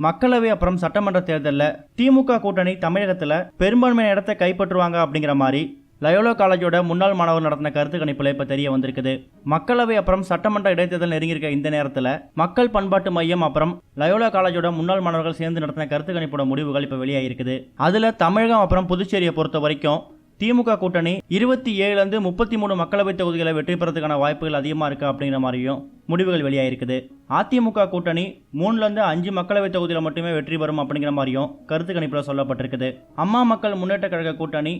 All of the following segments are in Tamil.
மக்களவை அப்புறம் சட்டமன்ற தேர்தலில் திமுக கூட்டணி தமிழகத்தில் பெரும்பான்மையான இடத்தை கைப்பற்றுவாங்க அப்படிங்கிற மாதிரி லயோலா காலேஜோட முன்னாள் மாணவர்கள் நடத்தின கருத்து கணிப்புல இப்ப தெரிய வந்திருக்குது. மக்களவை அப்புறம் சட்டமன்ற இடைத்தேர்தல் நெருங்கியிருக்க இந்த நேரத்தில் மக்கள் பண்பாட்டு மையம் அப்புறம் லயோலா காலேஜோட முன்னாள் மாணவர்கள் சேர்ந்து நடத்தின கருத்து கணிப்போட முடிவுகள் இப்ப வெளியாகிருக்குது. அதுல தமிழகம் அப்புறம் புதுச்சேரியை பொறுத்த வரைக்கும் திமுக கூட்டணி 27 33 மக்களவை தொகுதிகளை வெற்றி பெறதுக்கான வாய்ப்புகள் அதிகமாக இருக்கு அப்படிங்கிற மாதிரியும் முடிவுகள் வெளியாகிருக்குது. அதிமுக கூட்டணி 3-5 மக்களவை தொகுதியில் மட்டுமே வெற்றி பெறும் அப்படிங்கிற மாதிரியும் கருத்து கணிப்பில் சொல்லப்பட்டிருக்குது. அம்மா மக்கள் முன்னேற்ற கழக கூட்டணி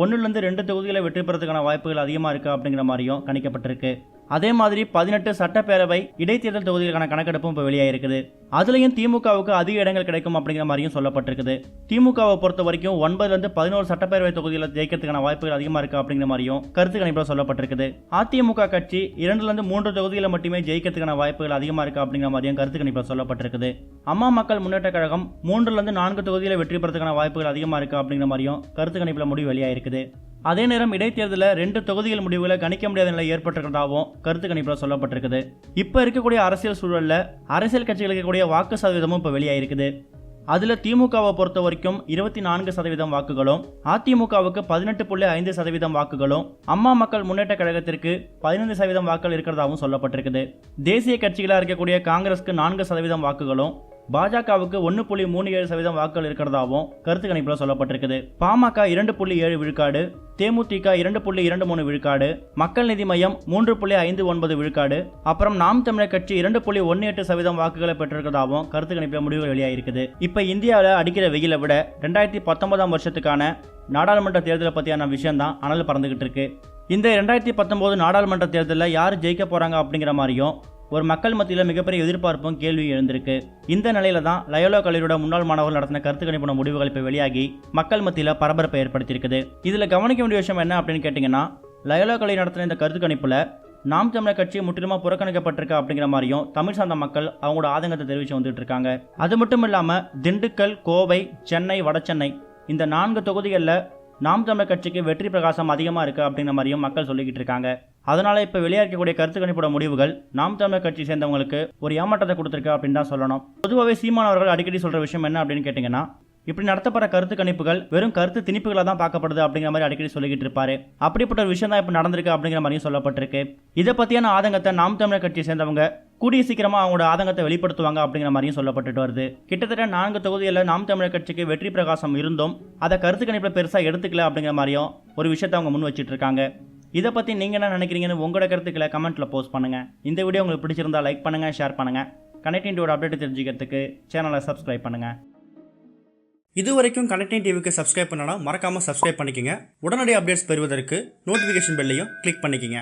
1-2 தொகுதிகளை வெற்றி பெறதுக்கான வாய்ப்புகள் அதிகமாக இருக்கு அப்படிங்கிற மாதிரியும் கணிக்கப்பட்டிருக்கு. அதே மாதிரி 18 சட்டப்பேரவை இடைத்தேர்தல் தொகுதிகளுக்கான கணக்கெடுப்பும் இப்போ வெளியாகிருக்குது. அதுலேயும் திமுகவுக்கு அதிக இடங்கள் கிடைக்கும் அப்படிங்கிற மாதிரியும் சொல்லப்பட்டிருக்குது. திமுகவை பொறுத்த வரைக்கும் 9-11 சட்டப்பேரவை தொகுதியில் ஜெயிக்கிறதுக்கான வாய்ப்புகள் அதிகமாக இருக்கு அப்படிங்கிற மாதிரியும் கருத்து கணிப்பில் சொல்லப்பட்டிருக்குது. அதிமுக கட்சி 2-3 தொகுதியில் மட்டுமே ஜெயிக்கிறதுக்கான வாய்ப்புகள் அதிகமாக இருக்கு அப்படிங்கிற மாதிரியும் கருத்து கணிப்பில் சொல்லப்பட்டிருக்குது. அம்மா மக்கள் முன்னேற்ற கழகம் 3-4 தொகுதியில் வெற்றி பெறதுக்கான வாய்ப்புகள் அதிகமாக இருக்கு அப்படிங்கிற மாதிரியும் கருத்து கணிப்பில் முடிவு வெளியாகிருக்குது. அதே நேரம் இடைத்தேர்தலில் 2 தொகுதிகள் முடிவுகளை கணிக்க முடியாத நிலை ஏற்பட்டிருக்கிறதாகவும் கருத்து கணிப்பில் சொல்லப்பட்டிருக்குது. இப்போ இருக்கக்கூடிய அரசியல் சூழலில் அரசியல் கட்சிகளுக்கு இருக்கக்கூடிய வாக்கு சதவீதமும் இப்போ வெளியாகிருக்குது. அதில் திமுகவை பொறுத்த வரைக்கும் 24% வாக்குகளும், அதிமுகவுக்கு 18.5% வாக்குகளும், அம்மா மக்கள் முன்னேற்ற கழகத்திற்கு 15% வாக்குகள் இருக்கிறதாகவும் சொல்லப்பட்டிருக்குது. தேசிய கட்சிகளாக இருக்கக்கூடிய காங்கிரஸ்க்கு 4% வாக்குகளும், பாஜகவுக்கு 1.37% வாக்குகள் இருக்கிறதாகவும் கருத்து கணிப்பில் சொல்லப்பட்டிருக்குது. பாமக 2.7 விழுக்காடு, தேமுதிக 2.23 விழுக்காடு, மக்கள் நீதி மையம் 3.59 விழுக்காடு, அப்புறம் நாம் தமிழர் கட்சி 2.18% வாக்குகளை பெற்றிருக்கிறதாகவும் கருத்து கணிப்பில் முடிவுகள் வெளியாகிருக்குது. இப்ப இந்தியாவில் அடிக்கிற வெயிலை விட 2019 வருஷத்துக்கான நாடாளுமன்ற தேர்தலை பற்றியான விஷயம் தான் அனல் பறந்துகிட்டு இருக்கு. இந்த 2019 நாடாளுமன்ற தேர்தலில் யார் ஜெயிக்க போறாங்க அப்படிங்கிற மாதிரியும் ஒரு மக்கள் மத்தியில் மிகப்பெரிய எதிர்பார்ப்பும் கேள்வி எழுந்திருக்கு. இந்த நிலையில தான் லயோலா கல்லூரியோட முன்னாள் மாணவர்கள் நடத்தின கருத்து கணிப்பு முடிவுகள் இப்போ வெளியாகி மக்கள் மத்தியில் பரபரப்பை ஏற்படுத்தியிருக்குது. இதுல கவனிக்க வேண்டிய விஷயம் என்ன அப்படின்னு கேட்டீங்கன்னா, லயோலா கல்லூரி நடத்தின இந்த கருத்து கணிப்புல நாம் தமிழர் கட்சி முற்றிலுமா புறக்கணிக்கப்பட்டிருக்கு அப்படிங்கிற மாதிரியும் தமிழ் சார்ந்த மக்கள் அவங்களோட ஆதங்கத்தை தெரிவித்து வந்துட்டு இருக்காங்க. அது மட்டும் இல்லாம திண்டுக்கல், கோவை, சென்னை, வடசென்னை இந்த 4 தொகுதிகளில் நாம் தமிழர் கட்சிக்கு வெற்றி பிரகாசம் அதிகமாக இருக்கு அப்படிங்கிற மாதிரியும் மக்கள் சொல்லிக்கிட்டு இருக்காங்க. அதனால இப்போ வெளியாகக்கூடிய கருத்து கணிப்போட முடிவுகள் நாம் தமிழர் கட்சி சேர்ந்தவங்களுக்கு ஒரு ஏமாற்றத்தை கொடுத்துருக்கு அப்படின்னு தான் சொல்லணும். பொதுவாகவே சீமான் அவர்கள் அடிக்கடி சொல்ற விஷயம் என்ன அப்படின்னு கேட்டீங்கன்னா, இப்படி நடத்தப்படுற கருத்து கணிப்புகள் வெறும் கருத்து திணிப்புகளாக தான் பார்க்கப்படுது அப்படிங்கிற மாதிரி அடிக்கடி சொல்லிக்கிட்டு இருப்பாரு. அப்படிப்பட்ட ஒரு விஷயம் தான் இப்போ நடந்திருக்கு அப்படிங்கிற மாதிரியும் சொல்லப்பட்டிருக்கு. இதை பற்றியான ஆதங்கத்தை நாம் தமிழர் கட்சியை சேர்ந்தவங்க கூடிய சீக்கிரமாக அவங்களோட ஆதங்கத்தை வெளிப்படுத்துவாங்க அப்படிங்கிற மாதிரியும் சொல்லப்பட்டுட்டு வருது. கிட்டத்தட்ட 4 தொகுதிகளில் நாம் தமிழர் கட்சிக்கு வெற்றி பிரகாசம் இருந்தும் அதை கருத்து கணிப்பில் பெருசாக எடுத்துக்கல அப்படிங்கிற மாதிரியும் ஒரு விஷயத்தை அவங்க முன் வச்சுட்டு இருக்காங்க. இதை பற்றி நீங்கள் என்ன நினைக்கிறீங்கன்னு உங்களோட கருத்துக்களை கமெண்ட்டில் போஸ்ட் பண்ணுங்கள். இந்த வீடியோ உங்களுக்கு பிடிச்சிருந்தா லைக் பண்ணுங்கள், ஷேர் பண்ணுங்கள். கனெக்டிங் டிவியோட அப்டேட் தெரிஞ்சுக்கிறதுக்கு சேனலை சப்ஸ்கிரைப் பண்ணுங்கள். இது வரைக்கும் கனெக்டிங் டிவிக்கு சப்ஸ்கிரைப் பண்ணனா மறக்காமல் சப்ஸ்கிரைப் பண்ணிக்கங்க. உடனடி அப்டேட்ஸ் பெறுவதற்கு நோட்டிஃபிகேஷன் பெல்லையும் கிளிக் பண்ணிக்கங்க.